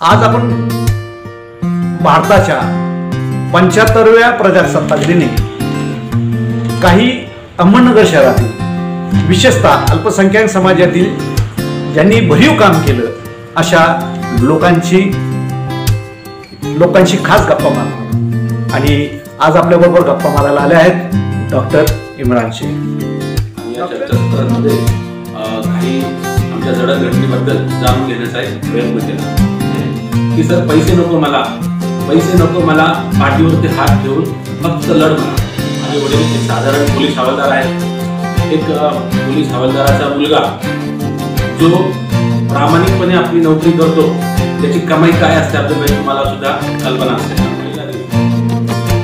आज आपण भारताच्या 75व्या प्रजासत्ताक दिनी काही अहमदनगर शहरातील विशेषतः अल्पसंख्याक समाजातील ज्यांनी भरीव काम केलं अशा लोकांची खास गप्पा मारणार आणि आज आपल्याबरोबर गप्पा मारायला आले आहेत डॉक्टर इम्रान शेख। या चर्चासत्रामध्ये काही आमच्या जडणघडणीबद्दल जाणून घेण्याचा एक प्रयत्न केला की सर पैसे नको मला पाठीवरती हात ठेवून फक्त लढ म्हणा। माझे वडील एक साधारण पोलीस हवालदार आहेत। एक पोलीस हवालदाराचा मुलगा जो प्रामाणिकपणे आपली नोकरी करतो त्याची कमाई काय असते आपल्याला तुम्हाला सुद्धा कल्पना असते।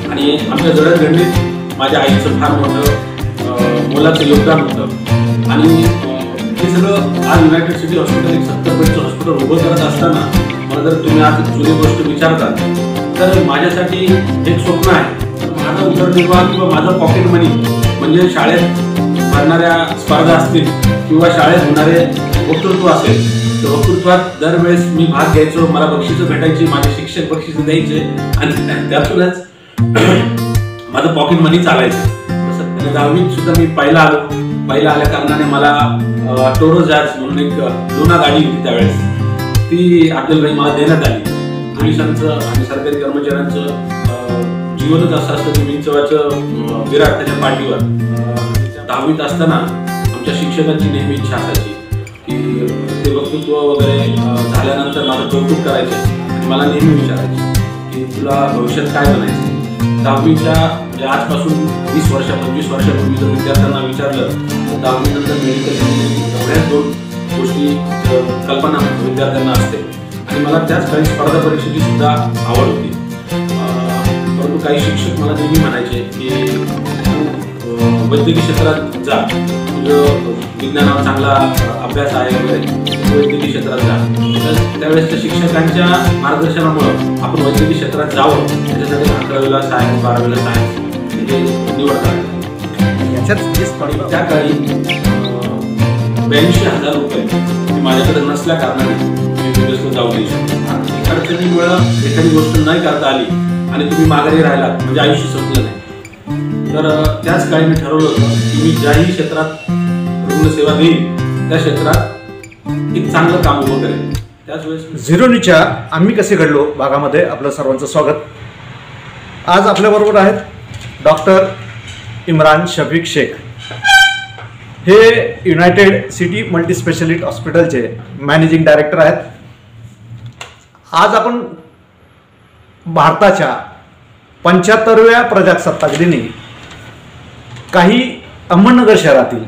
आणि आमच्या जडणघडणीत माझ्या आईचं फार मोठं मोलाचं योगदान होतं आणि हे सगळं आज युनायटेड सिटी हॉस्पिटल एक 70 बेडचं हॉस्पिटल उभं करत असताना मला जर तुम्ही आज जुनी गोष्ट विचारता तर माझ्यासाठी एक स्वप्न आहे। माझा उदरनिर्वाह किंवा माझं पॉकेट मनी म्हणजे शाळेत भरणाऱ्या स्पर्धा असतील किंवा शाळेत होणारे वक्तृत्व असेल तर वक्तृत्वात दरवेळेस मी भाग घ्यायचो, मला बक्षिसं भेटायची, माझे शिक्षक बक्षिसं द्यायचे आणि त्यातूनच माझं पॉकेट मनी चालायचं। तसं 10वीत सुद्धा मी पहिला आल्या कारणाने मला टोरो जॅज म्हणून एक लुना गाडी होती त्यावेळेस, ती अब्दुल मला देण्यात आली। पोलिसांचं आणि सरकारी कर्मचाऱ्यांचं जीवनच असं असतं की विंचवाचं विराट त्याच्या पाठीवर। 10वीत असताना आमच्या शिक्षकांची नेहमी इच्छा असायची की ते वक्तृत्व वगैरे झाल्यानंतर माझं कौतुक करायचे आणि मला नेहमी विचारायचे की तुला भविष्यात काय बनायचं। 10वीच्या म्हणजे आजपासून 20 वर्षापूर्वी जर विद्यार्थ्यांना विचारलं तर 10वी नंतर मेडिकल इंजिनिअरिंग एवढ्याच 2 गोष्टी कल्पना विद्यार्थ्यांना असते आणि मला त्याच काही स्पर्धा परीक्षेची सुद्धा आवड होती। परंतु काही शिक्षक मला नेहमी म्हणायचे की वैद्यकीय क्षेत्रात जा, तुझं विज्ञानावर चांगला अभ्यास आहे वगैरे, वैद्यकीय क्षेत्रात जा। तर त्यावेळेस त्या शिक्षकांच्या मार्गदर्शनामुळं आपण वैद्यकीय क्षेत्रात जावं त्याच्यासाठी 11वीला सायन्स 12वीला सायन्स म्हणजे निवड करायची। याच्यात त्या काळी 82,000 रुपये माझ्याकडे नसल्या कारणाने मी विदेशात जाऊ नाही शकतो। आर्थिक अडचणीमुळं एखादी गोष्ट नाही करता आली आणि तुम्ही माघारी राहिलात म्हणजे आयुष्य संपलं नाही। तर त्याच काळी मी ठरवलं होतं की मी ज्याही क्षेत्रात रुग्णसेवा देईन त्या क्षेत्रात एक चांगलं काम उभं करेन। त्याच वेळेस झिरो न्यूजच्या आम्ही कसे घडलो भागामध्ये आपलं सर्वांचं स्वागत। आज आपल्याबरोबर आहेत डॉक्टर इम्रान शफीक शेख, हे युनायटेड सिटी मल्टीस्पेशालिटी हॉस्पिटलचे मॅनेजिंग डायरेक्टर आहेत। आज आपण भारताच्या 75व्या प्रजासत्ताक दिनी काही अहमदनगर शहरातील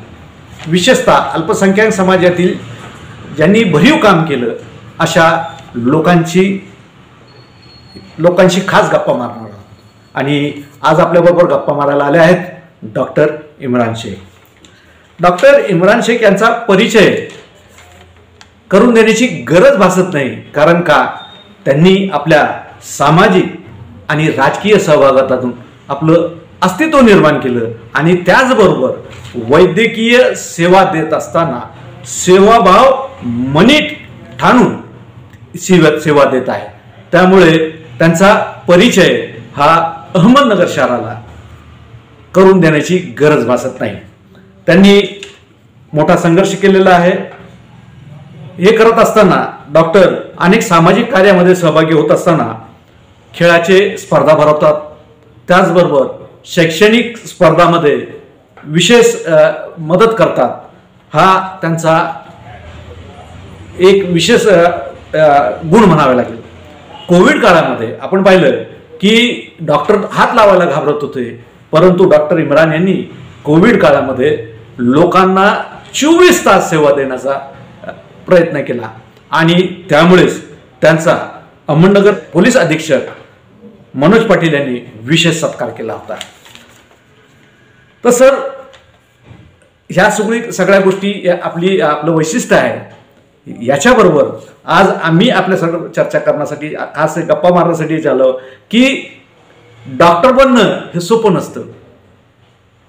विशेषतः अल्पसंख्याक समाजातील ज्यांनी भरीव काम केलं अशा लोकांची खास गप्पा मारणार आहोत आणि आज आपल्याबरोबर गप्पा मारायला आले आहेत डॉक्टर इम्रान शेख। डॉक्टर इम्रान शेख यांचा परिचय करून देण्याची गरज भासत नाही, कारण का त्यांनी आपल्या सामाजिक आणि राजकीय सहभागातून आपलं अस्तित्व निर्माण केलं आणि त्याचबरोबर वैद्यकीय सेवा देत असताना सेवाभाव मनीत ठाणून सेवा देत आहे। त्यामुळे त्यांचा परिचय हा अहमदनगर शहराला करून देण्याची गरज भासत नाही। त्यांनी मोठा संघर्ष केलेला आहे। हे करत असताना डॉक्टर अनेक सामाजिक कार्यामध्ये सहभागी होत असताना खेळाचे स्पर्धा भरवतात, त्याचबरोबर शैक्षणिक स्पर्धामध्ये विशेष मदत करतात। हा त्यांचा एक विशेष गुण म्हणावा लागेल। कोविड काळामध्ये आपण पाहिलं की डॉक्टर हात लावायला घाबरत होते, परंतु डॉक्टर इम्रान यांनी कोविड काळामध्ये लोकांना 24 तास सेवा देण्याचा प्रयत्न केला आणि त्यामुळेच त्यांचा अहमदनगर पोलीस अधीक्षक मनोज पाटील यांनी विशेष सत्कार केला होता। तर सर, ह्या सगळ्या गोष्टी आपलं वैशिष्ट्य आहे। याच्याबरोबर आज आम्ही आपल्या सगळं चर्चा करण्यासाठी खास गप्पा मारण्यासाठी झालं की डॉक्टर बनणं हे सोपं नसतं।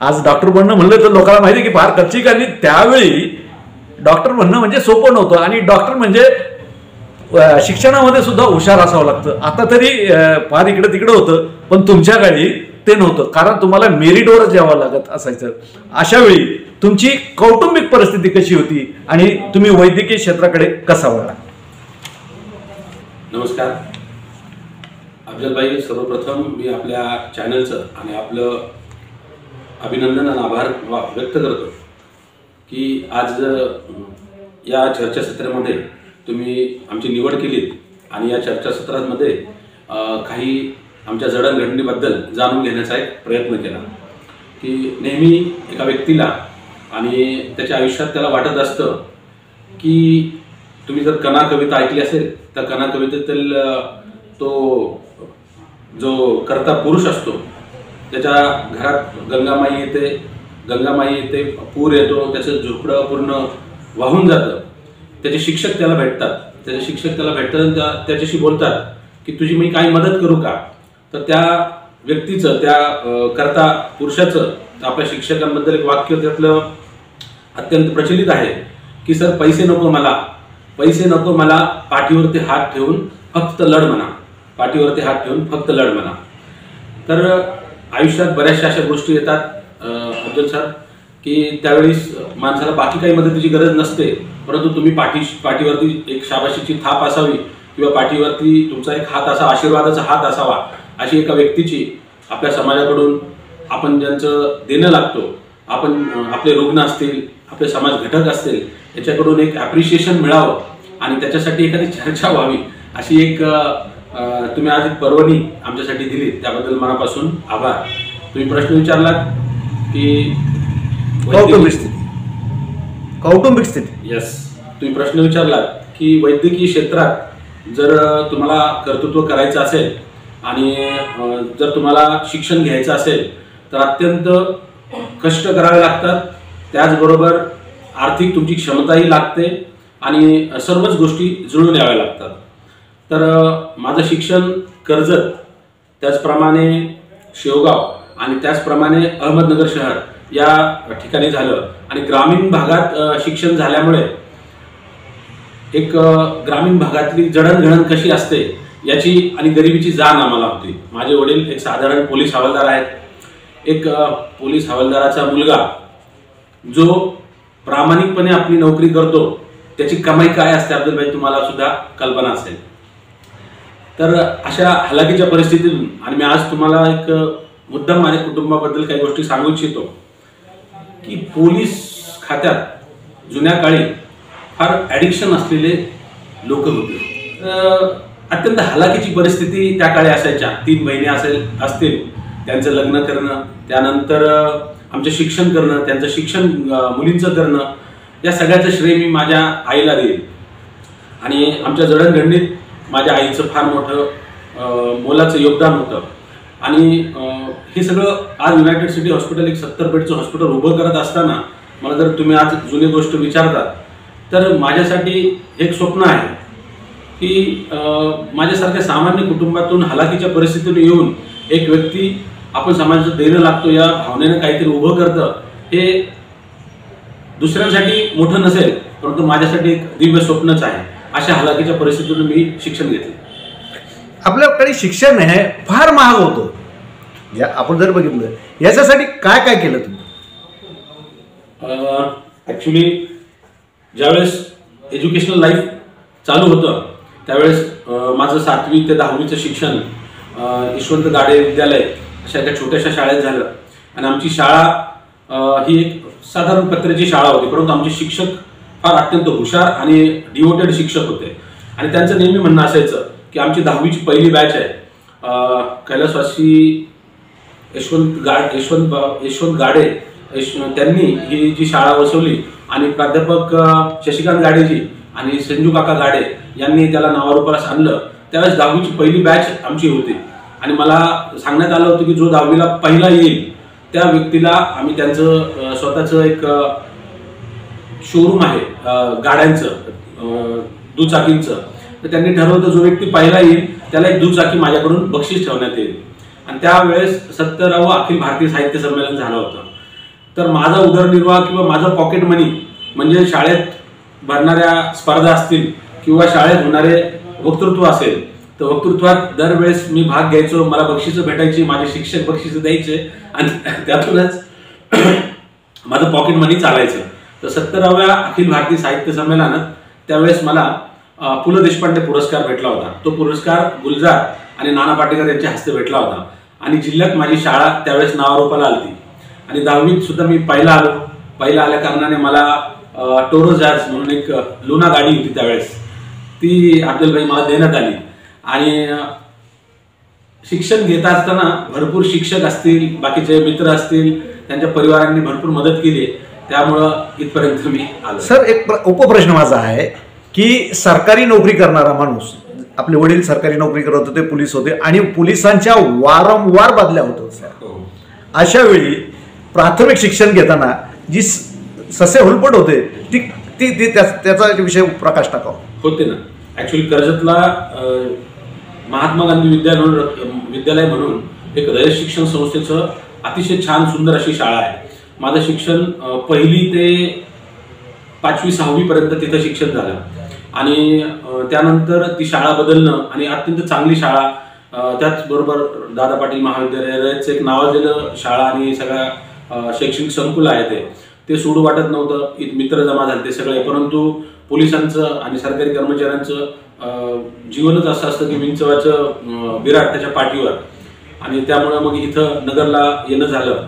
आज डॉक्टर बनणं म्हणलं तर लोकांना माहिती की फार खर्चिक, आणि त्यावेळी डॉक्टर बनणं म्हणजे सोपं नव्हतं आणि डॉक्टर म्हणजे शिक्षणामध्ये सुद्धा हुशार असावं लागतं. आता तरी फार इकडं तिकडं होतं, पण तुमच्या काळी ते नव्हतं, कारण तुम्हाला मेरिटवरच यावं लागत असायचं. अशा वेळी तुमची कौटुंबिक परिस्थिती कशी होती आणि तुम्ही वैद्यकीय क्षेत्राकडे कसा वळला? नमस्कार अफजलभाई, सर्वप्रथम मी आपल्या चॅनलचं आणि आपलं अभिनंदन आणि आभार व्यक्त करतो की आज या चर्चासत्रामध्ये तुम्ही आमची निवड केलीत आणि या चर्चासत्रामध्ये काही आमच्या जडणघडणीबद्दल जाणून घेण्याचा एक प्रयत्न केला. की नेहमी एका व्यक्तीला आणि त्याच्या आयुष्यात त्याला वाटत असतं की तुम्ही जर कणा कविता ऐकली असेल तर कणा कवितेतील तो जो कर्ता पुरुष असतो त्याच्या घरात गंगामाई येते, पूर येतो, त्याचं झोपडं पूर्ण वाहून जातं. त्याचे शिक्षक त्याला भेटतात आणि त्याच्याशी बोलतात की तुझी मी काही मदत करू का? तर त्या व्यक्तीचं, त्या कर्ता पुरुषाचं आपल्या शिक्षकांबद्दल एक वाक्य त्यातलं अत्यंत प्रचलित आहे की सर पैसे नको मला, पाठीवरती हात ठेवून फक्त लढ म्हणा. तर आयुष्यात बऱ्याचशा अशा गोष्टी येतात अफजल सर की त्यावेळेस माणसाला बाकी काही मदतीची गरज नसते, परंतु तुम्ही पाठीवरती एक शाबाशीची थाप असावी किंवा पाठीवरती तुमचा एक हात असा, आशीर्वादाचा हात असावा. अशी एका व्यक्तीची आपल्या समाजाकडून आपण ज्यांचं देणं लागतो, आपण आपले रुग्ण असतील, आपले समाज घटक असतील, याच्याकडून एक ॲप्रिशिएशन मिळावं आणि त्याच्यासाठी एखादी चर्चा व्हावी, अशी एक तुम्ही आज एक पर्वणी आमच्यासाठी दिली, त्याबद्दल मनापासून आभार. तुम्ही प्रश्न विचारलात की कौटुंबिक स्थिती. यस, तुम्ही प्रश्न विचारलात की वैद्यकीय क्षेत्रात जर तुम्हाला कर्तृत्व करायचं असेल आणि जर तुम्हाला शिक्षण घ्यायचं असेल तर अत्यंत कष्ट करावे लागतात. त्याचबरोबर आर्थिक तुमची क्षमताही लागते आणि सर्वच गोष्टी जुळून याव्या लागतात. तर माझं शिक्षण कर्जत, त्याचप्रमाणे शेवगाव आणि त्याचप्रमाणे अहमदनगर शहर या ठिकाणी झालं. आणि ग्रामीण भागात शिक्षण झाल्यामुळे एक ग्रामीण भागातली जडणघडण कशी असते याची आणि गरिबीची जाण आम्हाला होती. माझे वडील एक साधारण पोलीस हवालदार आहेत. एक पोलीस हवालदाराचा मुलगा जो प्रामाणिकपणे आपली नोकरी करतो त्याची कमाई काय असते अफजलभाई तुम्हाला सुद्धा कल्पना असेल. तर अशा हलाखीच्या परिस्थितीतून आणि मी आज तुम्हाला एक मुद्दाम माझ्या कुटुंबाबद्दल काही गोष्टी सांगू इच्छितो की पोलीस खात्यात जुन्या काळी फार ॲडिक्शन असलेले लोक होते. अत्यंत हलाखीची परिस्थिती त्या काळी असायच्या. 3 बहिणी असतील, त्यांचं लग्न करणं, त्यानंतर आमचं शिक्षण करणं, त्यांचं शिक्षण मुलींचं करणं, या सगळ्याचं श्रेय मी माझ्या आईला देईन. आणि आमच्या जडणघडणीत माझ्या आईचं फार मोठं मोलाचं योगदान होतं. आणि हे सगळं आज युनायटेड सिटी हॉस्पिटल एक 70 बेडचं हॉस्पिटल उभं करत असताना मला जर तुम्ही आज जुनी गोष्ट विचारतात तर माझ्यासाठी एक स्वप्न आहे की माझ्यासारख्या सामान्य कुटुंबातून हलाखीच्या परिस्थितीतून येऊन एक व्यक्ती आपण समाजाचं देणं लागतो या भावनेनं काहीतरी उभं करतं, हे दुसऱ्यांसाठी मोठं नसेल परंतु माझ्यासाठी एक दिव्य स्वप्नच आहे. अशा हलाखीच्या परिस्थितीतून मी शिक्षण घेतले. आपल्याकडे शिक्षण हे फार महाग होतं. आपण जर बघितलं याच्यासाठी काय काय केलं तुम्ही? ॲक्च्युली ज्यावेळेस एज्युकेशनल लाईफ चालू होतं त्यावेळेस माझं 7वी ते 10वीचं शिक्षण यशवंत गाडे विद्यालय अशा एका छोट्याशा शाळेत झालं. आणि आमची शाळा ही एक साधारण पत्र्याची शाळा होती, परंतु आमचे शिक्षक फार अत्यंत हुशार आणि डिवोटेड शिक्षक होते. आणि त्यांचं नेहमी म्हणणं असायचं की आमची 10वीची पहिली बॅच आहे, कैलासवासी यशवंत गाडे त्यांनी ही जी शाळा बसवली आणि प्राध्यापक शशिकांत गाडेजी आणि संजू काका गाडे यांनी त्याला नावारूपास आणलं. त्यावेळेस 10वीची पहिली बॅच आमची होती. आणि मला सांगण्यात आलं होतं की जो 10वीला पहिला येईल त्या व्यक्तीला आम्ही त्यांचं स्वतःचं एक शोरूम आहे गाड्यांचं, दुचाकींचं, तर त्यांनी ठरवलं जो व्यक्ती पहिला येईल त्याला एक दुचाकी माझ्याकडून बक्षीस ठेवण्यात येईल. आणि त्यावेळेस 70वे अखिल भारतीय साहित्य संमेलन झालं होतं. तर माझा उदरनिर्वाह किंवा माझं पॉकेट मनी म्हणजे शाळेत भरणाऱ्या स्पर्धा असतील किंवा शाळेत होणारे वक्तृत्व असेल तर वक्तृत्वात दरवेळेस मी भाग घ्यायचो, मला बक्षिसं भेटायची, माझे शिक्षक बक्षिसं द्यायचे आणि त्यातूनच माझं पॉकेट मनी चालायचं. तर 70व्या अखिल भारतीय साहित्य संमेलनात त्यावेळेस मला पु ल देशपांडे पुरस्कार भेटला होता. तो पुरस्कार गुलजार आणि नाना पाटेकर यांच्या हस्ते भेटला होता आणि जिल्ह्यात माझी शाळा त्यावेळेस नावारूपाला आलती आणि 10वीत सुद्धा मी पहिला आलो. पहिला आल्या कारणाने मला टोरोजाज म्हणून एक लुना गाडी होती त्यावेळेस, ती अफजलभाई मला देण्यात आली. आणि शिक्षण घेत असताना भरपूर शिक्षक असतील, बाकीचे मित्र असतील, त्यांच्या परिवारांनी भरपूर मदत केली, त्यामुळं इथपर्यंत मी आलो. सर, एक उपप्रश्न माझा आहे की सरकारी नोकरी करणारा माणूस, आपले वडील सरकारी नोकरी करत होते, पोलीस होते आणि पोलिसांच्या वारंवार बदल्या होत होत्या. अशा वेळी प्राथमिक शिक्षण घेताना जी ससे हुलपट होते ती ती ती त्याचा विषय प्रकाश टाकावा. होते ना. ऍक्च्युली कर्जतला महात्मा गांधी विद्यालय म्हणून एक रयत शिक्षण संस्थेचं अतिशय छान सुंदर अशी शाळा आहे. माझं शिक्षण 1ली ते 5वी 6वी पर्यंत तिथं शिक्षण झालं आणि त्यानंतर ती शाळा बदलणं आणि अत्यंत चांगली शाळा, त्याचबरोबर दादा पाटील महाविद्यालय रयतचं एक नावाजलेलं शाळा आणि सगळ्या शैक्षणिक संकुल आहे ते सोडू वाटत नव्हतं. मित्र जमा झाले ते सगळे, परंतु पोलिसांचं आणि सरकारी कर्मचाऱ्यांचं जीवनच असं असतं की विंचवाचं विराट त्याच्या पाठीवर, आणि त्यामुळं मग इथं नगरला येणं झालं.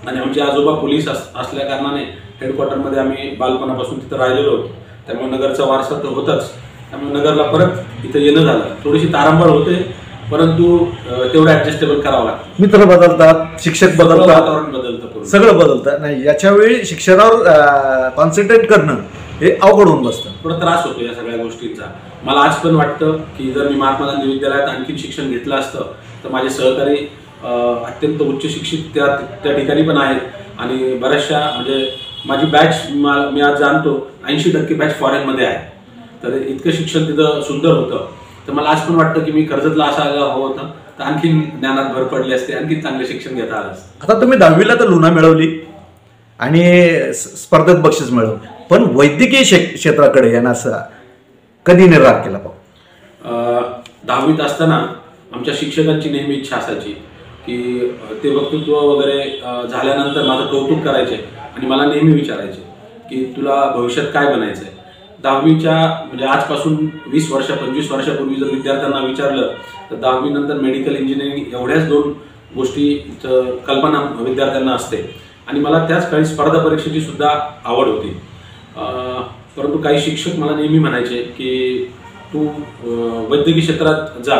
आणि आमचे आजोबा पोलीस असल्या कारणाने हेडक्वार्टरमध्ये आम्ही बालपणापासून तिथं राहिलेलो होतो, त्यामुळे नगरचा वारसा तर होताच, त्यामुळे नगरला परत इथं येणं झालं. थोडीशी तारांबळ होते, परंतु तेवढं ऍडजस्टेबल करावं लागतं. मित्र बदलतात, शिक्षक बदलतात, वातावरण बदलतं, सगळं बदलतं. नाही, याच्या वेळी शिक्षणावर कॉन्सन्ट्रेट करणं हे अवघड होऊन बसतं. थोडा त्रास होतो या सगळ्या गोष्टींचा. मला आज पण वाटतं की जर मी महात्मा गांधी विद्यालयात आणखी शिक्षण घेतलं असतं तर माझे सहकारी अत्यंत उच्च शिक्षित त्या ठिकाणी पण आहेत आणि बऱ्याचशा म्हणजे माझी बॅच मी आज जाणतो 80% बॅच फॉरेनमध्ये आहे. तर इतकं शिक्षण तिथं सुंदर होतं. तर मला आज पण वाटतं की मी कर्जतला असायला हवं होतं, तर आणखी ज्ञानात भर पडली असते, आणखी चांगले शिक्षण घेता आलं असतं. आता तुम्ही 10वीला तर लुना मिळवली आणि स्पर्धेत बक्षीस मिळवलं, पण वैद्यकीय क्षेत्राकडे येण्याचा कधी निर्धार केला? 10वीत असताना आमच्या शिक्षकांची नेहमी इच्छा असायची की ते वक्तृत्व वगैरे झाल्यानंतर माझं कौतुक करायचे आणि मला नेहमी विचारायचे की तुला भविष्यात काय बनायचं आहे. 10वीच्या म्हणजे आजपासून 20 वर्ष 25 वर्षापूर्वी जर विद्यार्थ्यांना विचारलं तर 10वी नंतर मेडिकल इंजिनिअरिंग एवढ्याच 2 गोष्टी कल्पना विद्यार्थ्यांना असते आणि मला त्याच काळी स्पर्धा परीक्षेची सुद्धा आवड होती. परंतु काही शिक्षक मला नेहमी म्हणायचे की तू वैद्यकीय क्षेत्रात जा,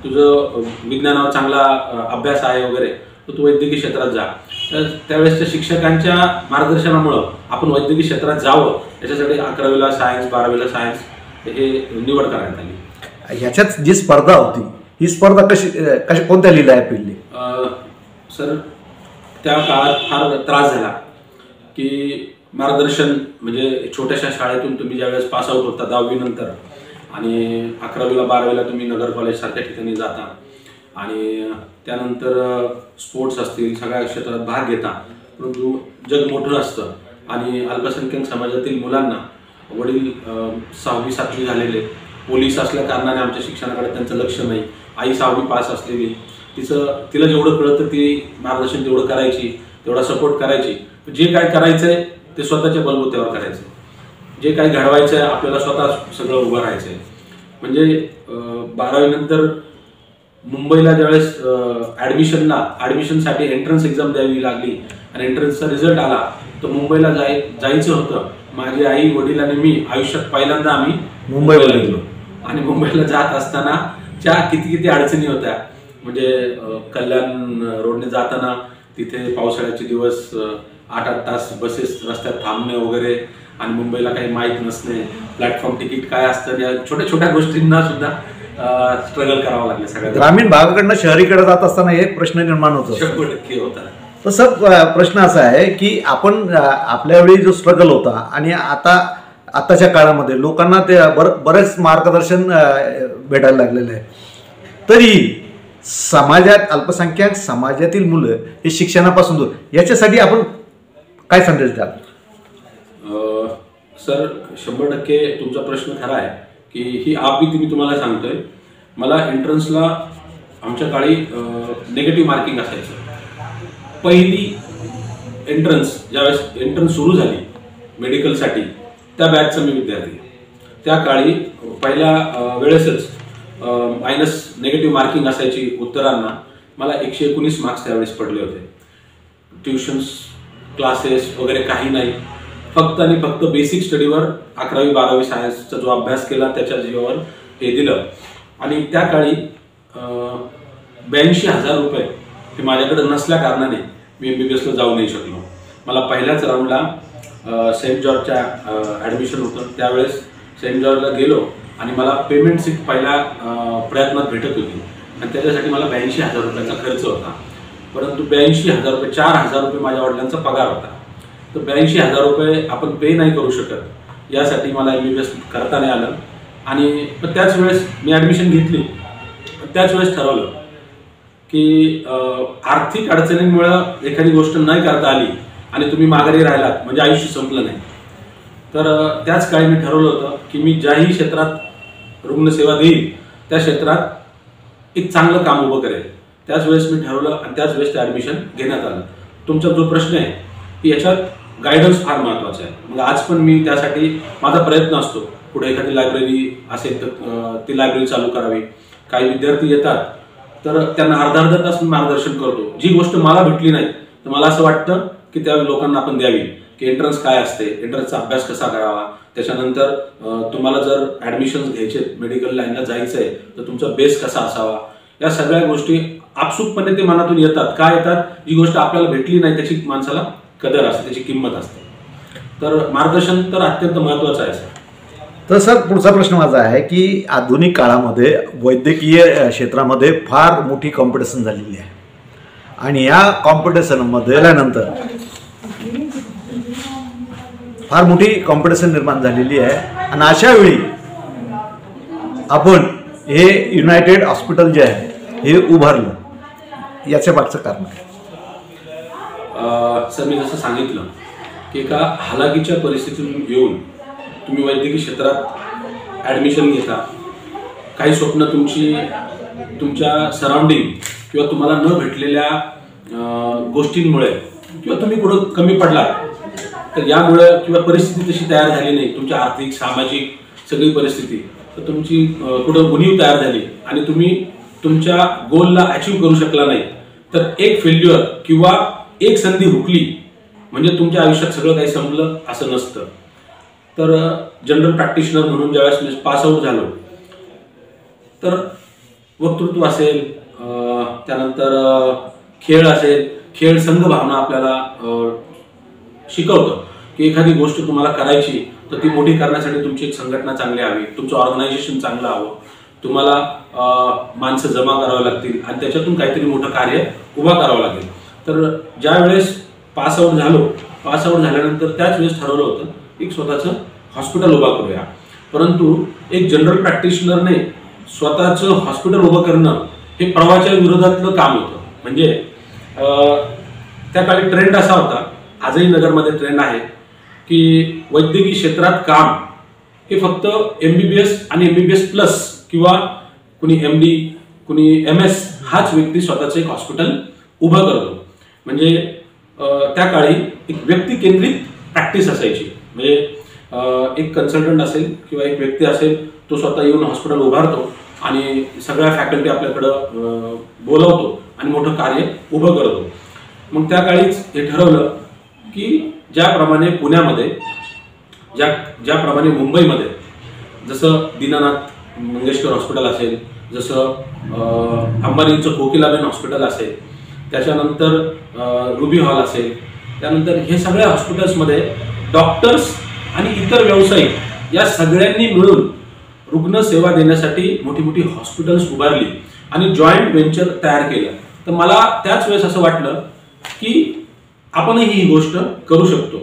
तुझं विज्ञानावर चांगला अभ्यास आहे वगैरे, तर तू वैद्यकीय क्षेत्रात जा. तर त्यावेळेसच्या शिक्षकांच्या मार्गदर्शनामुळं आपण वैद्यकीय क्षेत्रात जावं याच्यासाठी 11वीला सायन्स 12वीला सायन्स हे निवड करण्यात आली. ह्याच्यात जी स्पर्धा होती ही स्पर्धा कशी कोणत्या लिहिल्या पिल्ली? सर, त्या काळात फार त्रास झाला की मार्गदर्शन म्हणजे छोट्याशा शाळेतून तुम्ही ज्यावेळेस पास आउट होता 10वी नंतर आणि 11वीला 12वीला तुम्ही नगर कॉलेज सारख्या ठिकाणी जाता आणि त्यानंतर स्पोर्ट्स असतील सगळ्या क्षेत्रात भाग घेता, परंतु जग मोठं असतं आणि अल्पसंख्याक समाजातील मुलांना वडील 6वी 7वी झालेले पोलीस असल्या कारणाने आमच्या शिक्षणाकडे त्यांचं लक्ष नाही. आई 6वी पास असलेली, तिला जेवढं कळतं ती मार्गदर्शन तेवढं करायची, तेवढा सपोर्ट करायची. जे काय करायचंय ते स्वतःच्या बलबुत्यावर करायचं, जे काही घडवायचं आहे आपल्याला स्वतः सगळं उभं राहायचं आहे. म्हणजे 12वी नंतर मुंबईला ज्यावेळेस ॲडमिशनसाठी एंट्रन्स एक्झाम द्यावी लागली आणि एंट्रन्सचा रिझल्ट आला तर मुंबईला जायचं होतं. माझी आई वडील आणि मी आयुष्यात पहिल्यांदा आम्ही मुंबईला गेलो आणि मुंबईला जात असताना किती अडचणी होत्या. म्हणजे कल्याण रोडने जाताना तिथे पावसाळ्याचे दिवस 8-8 तास बसेस रस्त्यात थांबणे वगैरे आणि मुंबईला काही माहीत नसणे, प्लॅटफॉर्म तिकीट काय असतं, या छोट्या छोट्या गोष्टींना सुद्धा स्ट्रगल करावं लागलं. सगळ्या ग्रामीण भागाकडनं शहरीकडे जात असताना हे प्रश्न निर्माण होतो. 100% होता. तर सर, प्रश्न असा आहे की आपण आपल्या वेळी जो स्ट्रगल होता आणि आताच्या काळामध्ये लोकांना ते बरेच मार्गदर्शन भेटायला लागलेलं आहे, तरी समाजात अल्पसंख्याक समाजातील मुलं हे शिक्षणापासून दूर, याच्यासाठी आपण काय संदेश द्याल? सर, 100% तुमचा प्रश्न खरा आहे की ही आपबीती मी तुम्हाला सांगतोय. मला एंट्रन्सला आमच्या काळी निगेटिव्ह मार्किंग असायचं. पहिली एंट्रन्स ज्यावेळेस एंट्रन्स सुरू झाली मेडिकलसाठी त्या बॅचचा मी विद्यार्थी. त्या काळी पहिल्या वेळेसच मायनस निगेटिव्ह मार्किंग असायची उत्तरांना. मला 119 मार्क्स त्यावेळेस पडले होते. ट्युशन्स क्लासेस वगैरे काही नाही, फक्त आणि फक्त बेसिक स्टडीवर 11वी 12वी सायन्सचा जो अभ्यास केला त्याच्या जीवावर हे दिलं. आणि त्या काळी 82,000 रुपये हे माझ्याकडे नसल्या कारणाने मी MBBSला जाऊ नाही शकलो. मला पहिल्याच राऊंडला सेंट जॉर्जच्या ॲडमिशन होतं. त्यावेळेस सेंट जॉर्जला गेलो आणि मला पेमेंट सीट पहिल्या प्रयत्नात भेटत होती आणि त्याच्यासाठी मला 82,000 रुपयाचा खर्च होता. परंतु 82,000 रुपये 4,000 रुपये माझ्या वडिलांचा पगार होता. तर 82,000 रुपये आपण पे नाही करू शकत, यासाठी मला MBBS करता नाही आलं. आणि त्याच वेळेस मी ॲडमिशन घेतली. त्याच वेळेस ठरवलं की आर्थिक अडचणींमुळे एखादी गोष्ट नाही करता आली आणि तुम्ही माघारी राहिलात म्हणजे आयुष्य संपलं नाही. तर त्याच काळी मी ठरवलं होतं की मी ज्याही क्षेत्रात रुग्णसेवा देईल त्या क्षेत्रात एक चांगलं काम उभं करेल. त्याच वेळेस मी ठरवलं आणि त्याच वेळेस ते ॲडमिशन घेण्यात आलं. तुमचा जो प्रश्न आहे की याच्यात गायडन्स फार महत्त्वाचा आहे. मग आज पण मी त्यासाठी माझा प्रयत्न असतो. पुढे एखादी लायब्ररी असेल तर ती लायब्ररी चालू करावी. काही विद्यार्थी येतात तर त्यांना अर्धा तास मी मार्गदर्शन करतो. जी गोष्ट मला भेटली नाही तर मला असं वाटतं की त्या लोकांना आपण द्यावी, की एंट्रन्स काय असते, एंट्रन्सचा अभ्यास कसा करावा, त्याच्यानंतर तुम्हाला जर ॲडमिशन्स घ्यायचे मेडिकल लाईनला जायचं आहे तर तुमचा बेस कसा असावा, या सगळ्या गोष्टी आपसुकपणे ते मनातून येतात. काय येतात? जी गोष्ट आपल्याला भेटली नाही त्याची माणसाला कदर असते, त्याची किंमत असते. तर मार्गदर्शन तर अत्यंत महत्त्वाचं आहे. तर सर पुढचा प्रश्न माझा आहे की आधुनिक काळामध्ये वैद्यकीय क्षेत्रामध्ये फार मोठी कॉम्पिटिशन झालेली आहे आणि या कॉम्पिटिशनमध्ये आल्यानंतर फार मोठी कॉम्पिटिशन निर्माण झालेली आहे. आणि अशा वेळी आपण हे युनायटेड हॉस्पिटल जे आहे हे उभारलं, याच्या मागचं कारण काय? सर मी जसं सांगितलं की एका हालाकीच्या परिस्थितीतून येऊन तुम्ही वैद्यकीय क्षेत्रात ॲडमिशन घेता. काही स्वप्न तुमच्या सराउंडिंग किंवा तुम्हाला न भेटलेल्या गोष्टींमुळे किंवा तुम्ही कुठं कमी पडला तर यामुळे किंवा परिस्थिती तशी तयार झाली नाही, तुमची आर्थिक सामाजिक सगळी परिस्थिती, तर तुमची कुठं उणीव तयार झाली आणि तुम्ही तुमच्या गोलला अचीव्ह करू शकला नाही, तर एक फेल्युअर किंवा एक संधी हुकली म्हणजे तुमच्या आयुष्यात सगळं काही संपलं असं नसतं. तर जनरल प्रॅक्टिशनर म्हणून ज्यावेळेस मी पास आऊट झालो तर वक्तृत्व असेल, त्यानंतर खेळ असेल, खेळ संघ भावना आपल्याला शिकवतं की एखादी गोष्ट तुम्हाला करायची तर ती मोठी करण्यासाठी तुमची एक संघटना चांगली हवी, तुमचं ऑर्गनायझेशन चांगलं हवं, तुम्हाला माणसं जमा करावं लागतील आणि त्याच्यातून काहीतरी मोठं कार्य उभा करावं लागेल. तर ज्या वेळेस पास आऊट झाल्यानंतर त्याच वेळेस ठरवलं होतं एक स्वतःचं हॉस्पिटल उभा करूया. परंतु एक जनरल प्रॅक्टिशनरने स्वतःचं हॉस्पिटल उभं करणं हे प्रवाहाच्या विरोधातलं काम होतं. म्हणजे त्या काळी ट्रेंड असा होता, आजही नगरमध्ये ट्रेंड आहे की वैद्यकीय क्षेत्रात काम हे फक्त MBBS आणि MBBS प्लस किंवा कुणी MD कुणी MS हाच व्यक्ती स्वतःचं एक हॉस्पिटल उभं करतो. म्हणजे त्या काळी एक व्यक्ती केंद्रित प्रॅक्टिस असायची. म्हणजे एक कन्सल्टंट असेल किंवा एक व्यक्ती असेल, तो स्वतः येऊन हॉस्पिटल उभारतो आणि सगळ्या फॅकल्टी आपल्याकडं बोलवतो आणि मोठं कार्य उभं करतो. मग त्या काळीच हे ठरवलं की ज्याप्रमाणे पुण्यामध्ये ज्याप्रमाणे मुंबईमध्ये जसं दीनानाथ मंगेशकर हॉस्पिटल असेल, जसं अंबानींचं कोकिलाबेन हॉस्पिटल असेल, त्याच्यानंतर रुबी हॉल असेल, त्यानंतर हे सगळ्या हॉस्पिटल्समध्ये डॉक्टर्स आणि इतर व्यावसायिक या सगळ्यांनी मिळून रुग्णसेवा देण्यासाठी मोठी मोठी हॉस्पिटल्स उभारली आणि जॉईंट व्हेंचर तयार केलं. तर मला त्याच वेळेस असं वाटलं की आपणही ही गोष्ट करू शकतो.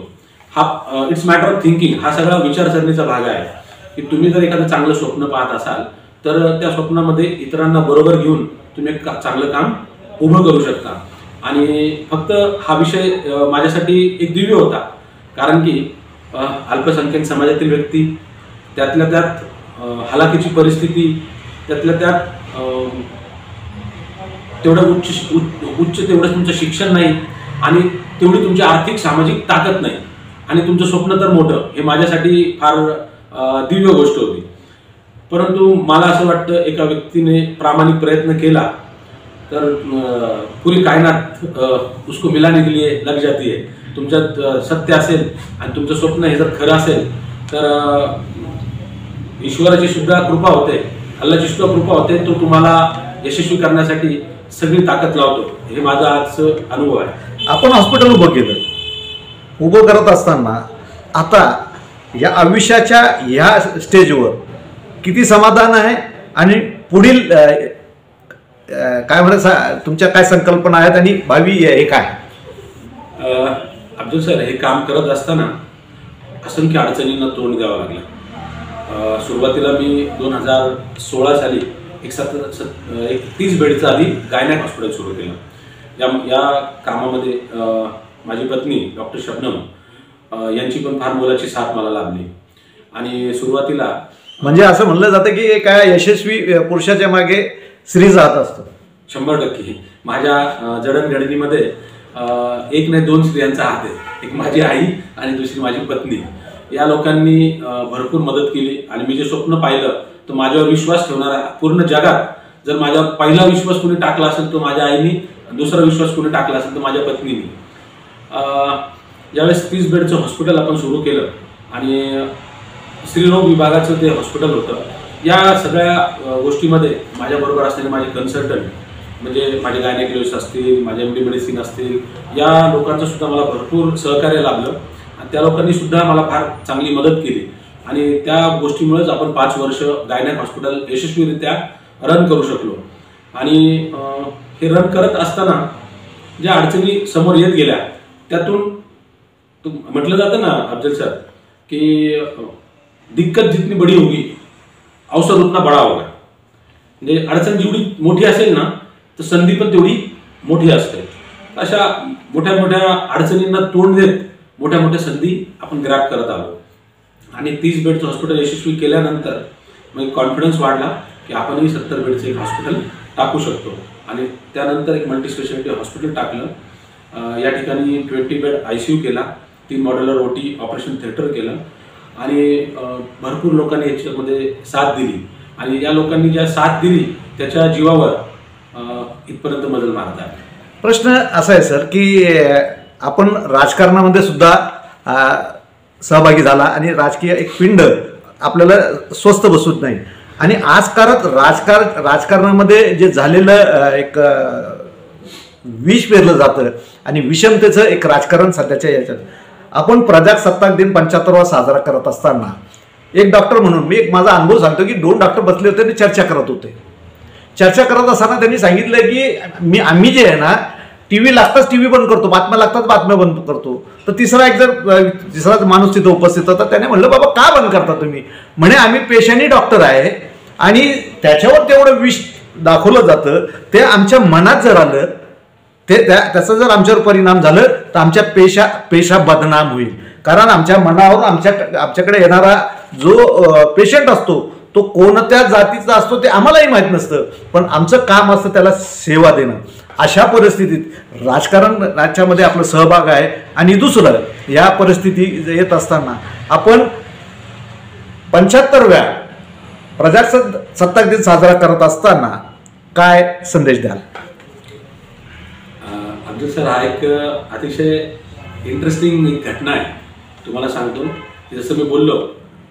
हा इट्स मॅटर ऑफ थिंकिंग, हा सगळा विचारसरणीचा भाग आहे की तुम्ही जर एखादं चांगलं स्वप्न पाहत असाल तर त्या स्वप्नामध्ये इतरांना बरोबर घेऊन तुम्ही एक चांगलं काम उभं करू शकता. आणि फक्त हा विषय माझ्यासाठी एक दिव्य होता, कारण की अल्पसंख्याक समाजातील व्यक्ती, त्यातल्या त्यात हलाखीची परिस्थिती, त्यातल्या त्यात तेवढं उच्च तेवढं तुमचं शिक्षण नाही आणि तेवढी तुमची आर्थिक सामाजिक ताकद नाही आणि तुमचं स्वप्न तर मोठं, हे माझ्यासाठी फार दिव्य गोष्ट होती. परंतु मला असं वाटतं एका व्यक्तीने प्रामाणिक प्रयत्न केला तर पूरी कायनात उसको मिलाने के लिए लग जाती है. तुमच्यात सत्य असेल आणि तुमचं स्वप्न हे जर खरं असेल तर ईश्वराची सुद्धा कृपा होते, अल्लाची सुद्धा कृपा होते. तो तुम्हाला यशस्वी करण्यासाठी सगळी ताकद लावतो. हे माझा आजचा अनुभव आहे. आपण हॉस्पिटल उभं केलं, उभं करत असताना आता या आयुष्याच्या ह्या स्टेजवर किती समाधान आहे आणि पुढील काय म्हणत तुमच्या काय संकल्पना आहेत आणि भावी हे काय? अब्दुल सर, हे काम करत असताना असंख्य अडचणींना तोंड द्यावं लागलं. सुरुवातीला मी 2016 साली एक 30 बेडचं आधी गायनॅक हॉस्पिटल सुरू केलं. या कामामध्ये माझी पत्नी डॉक्टर शबनम यांची पण फार मोलाची साथ मला लाभली. आणि सुरुवातीला म्हणजे असं म्हणलं जातं की काय यशस्वी पुरुषाच्या मागे स्त्री जात असतो. 100% माझ्या जडणघडणीमध्ये एक नाही 2 स्त्रियांचा हात आहे. एक माझी आई आणि दुसरी माझी पत्नी. या लोकांनी भरपूर मदत केली आणि मी जे स्वप्न पाहिलं तर माझ्यावर विश्वास ठेवणारा पूर्ण जगात जर माझ्यावर पहिला विश्वास कोणी टाकला असेल तो माझ्या आईनी, दुसरा विश्वास कोणी टाकला असेल तर माझ्या पत्नीने. ज्यावेळेस 30 बेडचं हॉस्पिटल आपण सुरू केलं आणि स्त्रीरोग विभागाचं ते हॉस्पिटल होतं, या सगळ्या गोष्टीमध्ये माझ्याबरोबर असलेले माझे कन्सल्टंट म्हणजे माझे गायनेकोलॉजिस्ट असतील, माझे MD मेडिसिन असतील, या लोकांचं सुद्धा मला भरपूर सहकार्य लाभलं आणि त्या लोकांनी सुद्धा मला फार चांगली मदत केली. आणि त्या गोष्टीमुळेच आपण 5 वर्ष गायनॅक हॉस्पिटल यशस्वीरित्या रन करू शकलो. आणि हे रन करत असताना ज्या अडचणी समोर येत गेल्या त्यातून म्हटलं जातं ना अफजल सर की दिक्कत जितनी बडी होगी अवसर उतना बडा होगा. म्हणजे अडचण जेवढी मोठी असेल ना तर संधी पण तेवढी मोठी असते. अशा मोठ्या मोठ्या अडचणींना तोंड देत मोठ्या मोठ्या संधी आपण ग्रॅब करत आलो. आणि 30 बेडचं हॉस्पिटल यशस्वी केल्यानंतर मग कॉन्फिडन्स वाढला की आपणही 70 बेडचं एक हॉस्पिटल टाकू शकतो. आणि त्यानंतर एक मल्टीस्पेशालिटी हॉस्पिटल टाकलं. या ठिकाणी 20 बेड ICU केला, 3 मॉड्युलर OT ऑपरेशन थिएटर केलं आणि भरपूर लोकांनी याच्यामध्ये साथ दिली. आणि या लोकांनी ज्या साथ दिली त्याच्या जीवावर इथपर्यंत मजल मारत आहे. प्रश्न असा आहे सर की आपण राजकारणामध्ये सुद्धा सहभागी झाला आणि राजकीय एक पिंड आपल्याला स्वस्त बसत नाही. आणि आजकालात राजकारणामध्ये जे झालेलं एक विष पेरलं जातं आणि विषमतेचं एक राजकारण सध्याच्या याच्यात आपण प्रजासत्ताक दिन 75वा साजरा करत असताना एक डॉक्टर म्हणून मी एक माझा अनुभव सांगतो की 2 डॉक्टर बसले होते आणि चर्चा करत होते. चर्चा करत असताना त्यांनी सांगितलं की आम्ही जे आहे ना TV लागताच TV बंद करतो, बातम्या लागताच बातम्या बंद करतो. तर तिसरा माणूस तिथं उपस्थित होता. त्याने म्हणलं बाबा का बंद करता तुम्ही? म्हणे आम्ही पेशाने डॉक्टर आहे आणि त्याच्यावर तेवढं विष दाखवलं जातं ते आमच्या मनात जर आलं त्याचा जर आमच्यावर परिणाम झालं तर आमच्या पेशा बदनाम होईल. कारण आमच्या मनावर आमच्याकडे येणारा जो पेशंट असतो तो कोणत्या जातीचा असतो ते आम्हालाही माहीत नसतं, पण आमचं काम असतं त्याला सेवा देणं. अशा परिस्थितीत राजकारणाच्यामध्ये आपला सहभाग आहे. आणि दुसरं या परिस्थिती येत असताना आपण 75व्या प्रजासत्ताक दिन साजरा करत असताना काय संदेश द्याल? अब्दुल सर, हा एक अतिशय इंटरेस्टिंग घटना आहे. तुम्हाला सांगतो जसं मी बोललो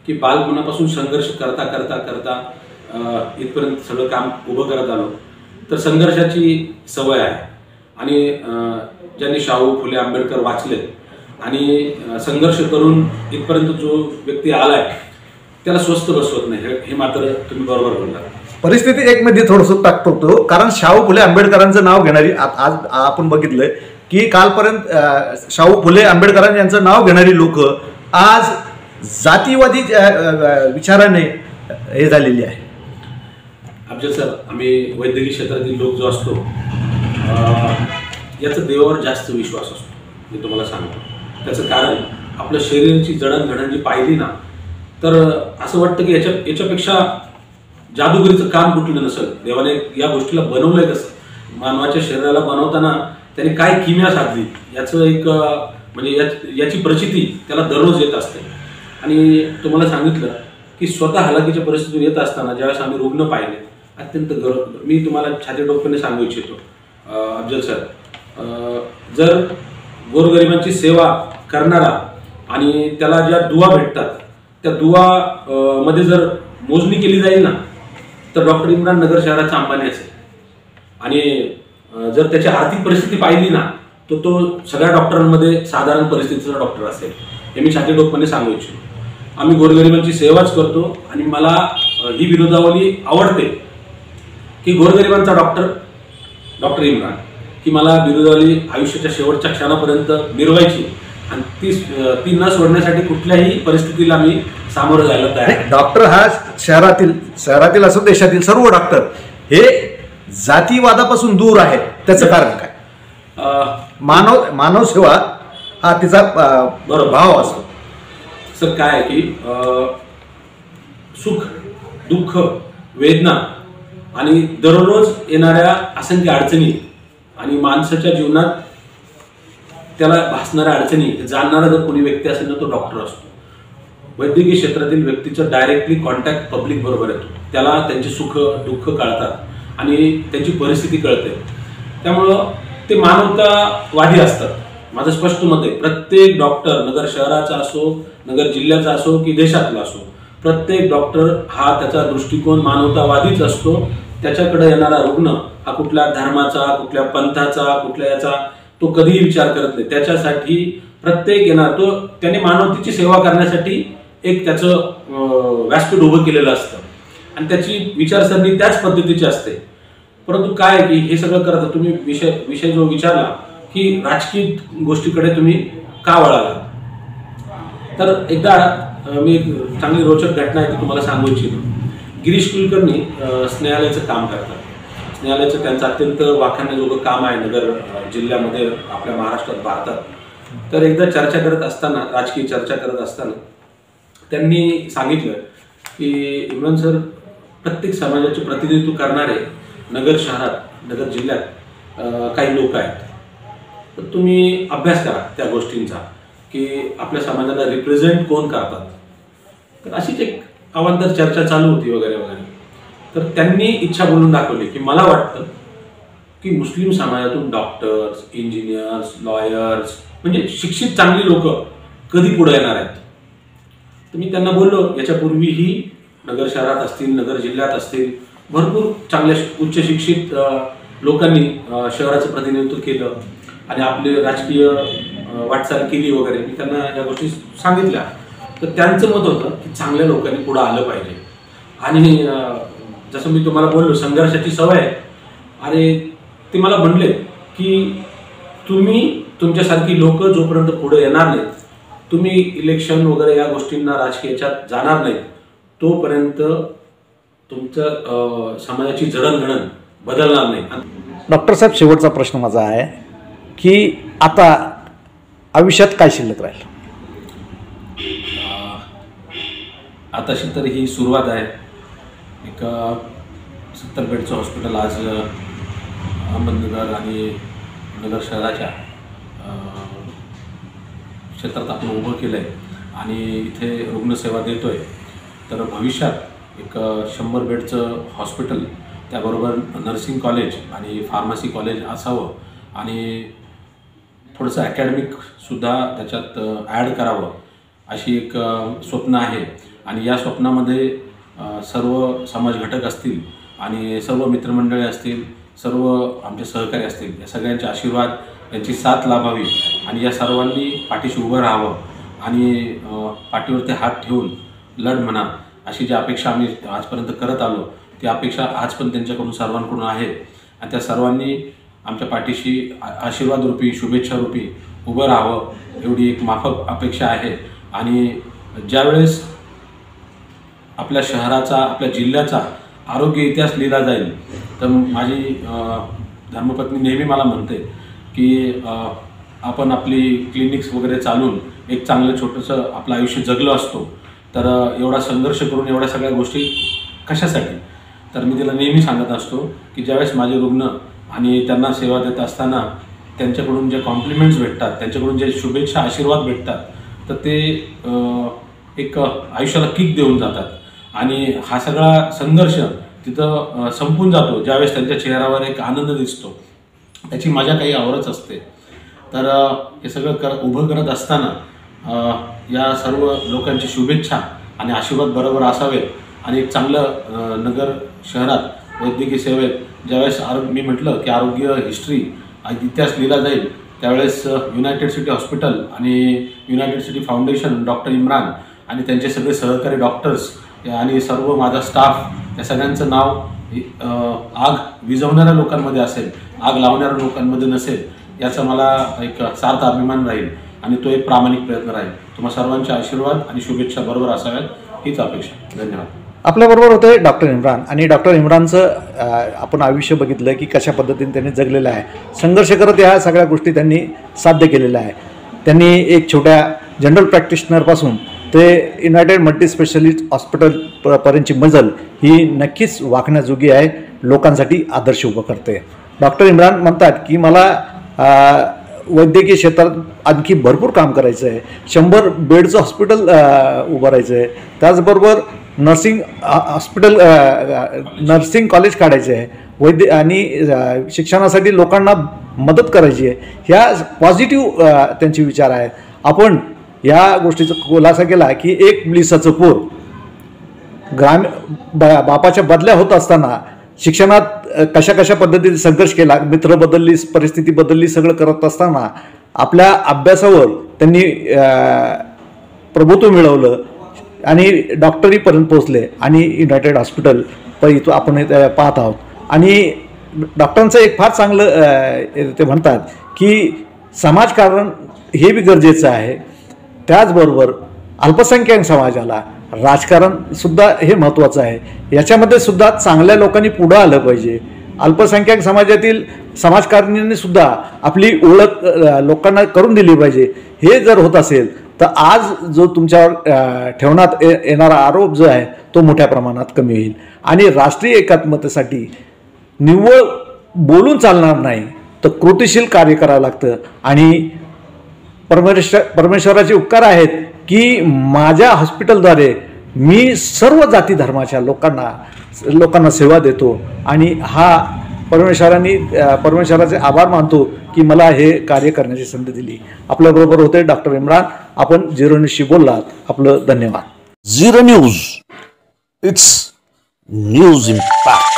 की बालपणापासून संघर्ष करता करता करता इथपर्यंत सगळं काम उभं करत आलो. तर संघर्षाची सवय आहे. आणि ज्यांनी शाहू फुले आंबेडकर वाचले आणि संघर्ष करून इथपर्यंत जो व्यक्ती आलाय त्याला स्वस्त बसवत नाही, हे मात्र तुम्ही बरोबर बोलला. परिस्थिती एक मध्ये थोडंसं टाकतो कारण शाहू फुले आंबेडकरांचं नाव घेणारी आज आपण बघितलंय की कालपर्यंत शाहू फुले आंबेडकर यांचं नाव घेणारी लोक आज जातीवादी विचाराने हे झालेली आहे. अफजल सर, आम्ही वैद्यकीय क्षेत्रातील लोक जो असतो याचा देवावर जास्त विश्वास असतो. मी तुम्हाला सांगतो त्याचं कारण आपलं शरीराची जडणघडण जी पाहिली ना तर असं वाटतं की याच्यापेक्षा जादूगिरीचं काम कुठलं नसेल. देवाने या गोष्टीला बनवलंय कसं, मानवाच्या शरीराला बनवताना त्याने काय किमया साधली याचं एक म्हणजे याची प्रचिती त्याला दररोज येत असते. आणि तुम्हाला सांगितलं की स्वतः हलाखीच्या परिस्थितीतून येत असताना ज्यावेळेस आम्ही रुग्ण पाहिले, अत्यंत मी तुम्हाला छातीटोपीने सांगू इच्छितो अफजल सर, जर गोरगरिबांची सेवा करणारा आणि त्याला ज्या दुवा भेटतात त्या दुवा मध्ये जर मोजणी केली जाईल ना, तर डॉक्टर इम्रान नगर शहराचा अंबानी असेल. आणि जर त्याची आर्थिक परिस्थिती पाहिली ना, तर तो सगळ्या डॉक्टरांमध्ये साधारण परिस्थितीचा डॉक्टर असेल. हे मी छातीटोपीने सांगू इच्छितो. आम्ही गोरगरिबांची सेवाच करतो आणि मला ही विनोदावली आवडते की गोरगरिबांचा डॉक्टर इम्रान ही मला विनोदावली आयुष्याच्या शेवटच्या क्षणापर्यंत मिरवायची आणि ती न सोडण्यासाठी कुठल्याही परिस्थितीला मी सामोरं जायला तयार आहे. डॉक्टर हा शहरातील असो देशातील सर्व डॉक्टर हे जातीवादापासून दूर आहेत. त्याचं कारण काय? मानव सेवा हा तिचा बरोबर भाव असतो. सर काय आहे की सुख, दुःख, वेदना आणि दररोज येणाऱ्या असंख्य अडचणी आणि माणसाच्या जीवनात त्याला भासणाऱ्या अडचणी जाणणारा जर कोणी व्यक्ती असेल ना, तो डॉक्टर असतो. वैद्यकीय क्षेत्रातील व्यक्तीचं डायरेक्टली कॉन्टॅक्ट पब्लिक बरोबर येतो. त्याला त्यांची सुख दुःख कळतात आणि त्यांची परिस्थिती कळते. त्यामुळं ते मानवतावादी असतात. माझं स्पष्ट मत आहे, प्रत्येक डॉक्टर नगर शहराचा असो, नगर जिल्ह्याचा असो की देशातला असो, प्रत्येक डॉक्टर हा त्याचा दृष्टिकोन मानवतावादीच असतो. त्याच्याकडे येणारा रुग्ण हा कुठल्या धर्माचा, कुठल्या पंथाचा, कुठल्या याचा तो कधीही विचार करत नाही. त्याच्यासाठी प्रत्येक येणार तो त्याने मानवतेची सेवा करण्यासाठी एक त्याचं व्यासपीठ उभं केलेलं असतं आणि त्याची विचारसरणी त्याच पद्धतीची असते. परंतु काय की हे सगळं करता तुम्ही विषय जो विचारला की राजकीय गोष्टीकडे तुम्ही का वळाला, तर एकदा मी एक चांगली रोचक घटना आहे ती तुम्हाला सांगू इच्छितो. गिरीश कुलकर्णी स्नेहालयाचं काम करतात. स्नेहालयाचं त्यांचं अत्यंत वाखाणण्याजोगं काम आहे नगर जिल्ह्यामध्ये, आपल्या महाराष्ट्रात, भारतात. तर एकदा चर्चा करत असताना, राजकीय चर्चा करत असताना त्यांनी सांगितलं की इम्रान सर, प्रत्येक समाजाचे प्रतिनिधित्व करणारे नगर शहरात, नगर जिल्ह्यात काही लोक आहेत. तर तुम्ही अभ्यास करा त्या गोष्टींचा की आपल्या समाजाला रिप्रेझेंट कोण करतात. तर अशीच एक अवांतर चर्चा चालू होती वगैरे वगैरे. तर त्यांनी इच्छा बोलून दाखवली की मला वाटतं की मुस्लिम समाजातून डॉक्टर्स, इंजिनियर्स, लॉयर्स म्हणजे शिक्षित चांगली लोक कधी पुढे येणार आहेत. तर मी त्यांना बोललो, याच्यापूर्वीही नगर शहरात असतील, नगर जिल्ह्यात असतील, भरपूर चांगल्या उच्च शिक्षित लोकांनी शहराचं प्रतिनिधित्व केलं आणि आपले राजकीय वाटचाल केली वगैरे. मी त्यांना या गोष्टी सांगितल्या. तर त्यांचं मत होतं की चांगल्या लोकांनी पुढे आलं पाहिजे. आणि जसं मी तुम्हाला बोललो, संघर्षाची सवय आहे. अरे ते मला म्हणले की तुम्ही तुमच्यासारखी लोक जोपर्यंत पुढे येणार नाहीत, तुम्ही इलेक्शन वगैरे या गोष्टींना राजकीयाच्यात जाणार नाहीत, तोपर्यंत तुमचं समाजाची जडणघडण बदलणार नाही. डॉक्टर साहेब, शेवटचा प्रश्न माझा आहे की आता आयुष्यात काय शिल्लक राहील? आताशी तर ही सुरुवात आहे. एक 70 बेडचं हॉस्पिटल आज अहमदनगर आणि नगर शहराच्या क्षेत्रात आपण उभं केलं आहे आणि इथे रुग्णसेवा देतो आहे. तर भविष्यात एक 100 बेडचं हॉस्पिटल, त्याबरोबर नर्सिंग कॉलेज आणि फार्मसी कॉलेज असावं आणि थोडंसं अकॅडमिकसुद्धा त्याच्यात ॲड करावं अशी एक स्वप्न आहे. आणि या स्वप्नामध्ये सर्व समाज घटक असतील आणि सर्व मित्रमंडळी असतील, सर्व आमचे सहकारी असतील, या सगळ्यांचे आशीर्वाद, यांची साथ लाभावी आणि या सर्वांनी पाठीशी उभं राहावं आणि पाठीवरती हात ठेवून लढ म्हणा अशी जी अपेक्षा आम्ही आजपर्यंत करत आलो, ती अपेक्षा आज पण त्यांच्याकडून सर्वांकडून आहे. आणि त्या सर्वांनी आमच्या पाठीशी आशीर्वादरूपी, शुभेच्छारूपी उभं राहावं एवढी एक माफक अपेक्षा आहे. आणि ज्यावेळेस आपल्या शहराचा, आपल्या जिल्ह्याचा आरोग्य इतिहास लिहिला जाईल, तर माझी धर्मपत्नी नेहमी मला म्हणते की आपण आपली क्लिनिक्स वगैरे चालून एक चांगलं छोटंसं आपलं आयुष्य जगलो असतो, तर एवढा संघर्ष करून एवढ्या सगळ्या गोष्टी कशासाठी? तर मी तिला नेहमी सांगत असतो की ज्यावेळेस माझे रुग्ण आणि त्यांना सेवा देत असताना त्यांच्याकडून जे कॉम्प्लिमेंट्स भेटतात, त्यांच्याकडून जे शुभेच्छा आशीर्वाद भेटतात, तर ते एक आयुष्याला किक देऊन जातात आणि हा सगळा संघर्ष तिथं संपून जातो ज्यावेळेस त्यांच्या चेहऱ्यावर एक आनंद दिसतो. त्याची मजा काही औरच असते. तर हे सगळं उभं करत असताना या सर्व लोकांची शुभेच्छा आणि आशीर्वाद बरोबर असावेत आणि एक चांगलं नगर शहरात वैद्यकीय सेवेत ज्यावेळेस मी म्हटलं की आरोग्य हिस्ट्री इतिहास लिहिला जाईल, त्यावेळेस युनायटेड सिटी हॉस्पिटल आणि United city foundation, doctor Imran आणि त्यांचे सगळे सहकारी डॉक्टर्स आणि सर्व माझा स्टाफ, या सगळ्यांचं नाव आग विझवणाऱ्या लोकांमध्ये असेल, आग लावणाऱ्या लोकांमध्ये नसेल, याचा मला एक सार्थ अभिमान राहील आणि तो एक प्रामाणिक प्रयत्न राहील. तुम्हा सर्वांचे आशीर्वाद आणि शुभेच्छा बरोबर असाव्यात हीच अपेक्षा. धन्यवाद. आपल्याबरोबर होते डॉक्टर इम्रान आणि डॉक्टर इम्रानचं आपण आयुष्य बघितलं की कशा पद्धतीने त्यांनी जगलेलं आहे. संघर्ष करत ह्या सगळ्या गोष्टी त्यांनी साध्य केलेल्या आहे. त्यांनी एक छोट्या जनरल प्रॅक्टिशनरपासून ते युनायटेड मल्टी स्पेशालिस्ट हॉस्पिटलपर्यंतची मजल ही नक्कीच वाकण्याजोगी आहे, लोकांसाठी आदर्श उभं करते. डॉक्टर इम्रान म्हणतात की मला वैद्यकीय क्षेत्रात आणखी भरपूर काम करायचं आहे, 100 बेडचं हॉस्पिटल उभारायचं आहे, त्याचबरोबर नर्सिंग कॉलेज काढायचे आहे, वैद्य आणि शिक्षणासाठी लोकांना मदत करायची आहे. ह्या पॉझिटिव्ह त्यांचे विचार आहेत. आपण या गोष्टीचा खुलासा केला की एक ब्लिसाचं पोर बापाच्या बदल्या होत असताना शिक्षणात कशा कशा पद्धतीने संघर्ष केला, मित्र बदलली, परिस्थिती बदलली, सगळं करत असताना आपल्या अभ्यासावर त्यांनी प्रभुत्व मिळवलं आणि डॉक्टरीपर्यंत पोहोचले आणि युनायटेड हॉस्पिटल इथं आपण पाहत आहोत. आणि डॉक्टरांचं एक फार चांगलं ते म्हणतात की समाजकारण हे बी गरजेचं आहे, त्याचबरोबर अल्पसंख्याक समाजाला राजकारणसुद्धा हे महत्त्वाचं आहे. याच्यामध्ये सुद्धा चांगल्या लोकांनी पुढं आलं पाहिजे. अल्पसंख्याक समाजातील समाजकारणींनी सुद्धा आपली ओळख लोकांना करून दिली पाहिजे. हे जर होत असेल तर आज जो तुमच्यावर ठेवण्यात येणारा आरोप जो आहे तो मोठ्या प्रमाणात कमी होईल. आणि राष्ट्रीय एकात्मतेसाठी निव्वळ बोलून चालणार नाही, तर कृतिशील कार्य करावं लागतं. आणि परमेश्वराचे उपकार आहेत की माझ्या हॉस्पिटलद्वारे मी सर्व जाती धर्माच्या लोकांना सेवा देतो आणि हा परमेश्वराचे आभार मानतो की मला हे कार्य करण्याची संधी दिली. आपल्याबरोबर होते डॉक्टर इम्रान. आपण झिरो न्यूजशी बोललात, आपलं धन्यवाद. Zero news, it's news impact.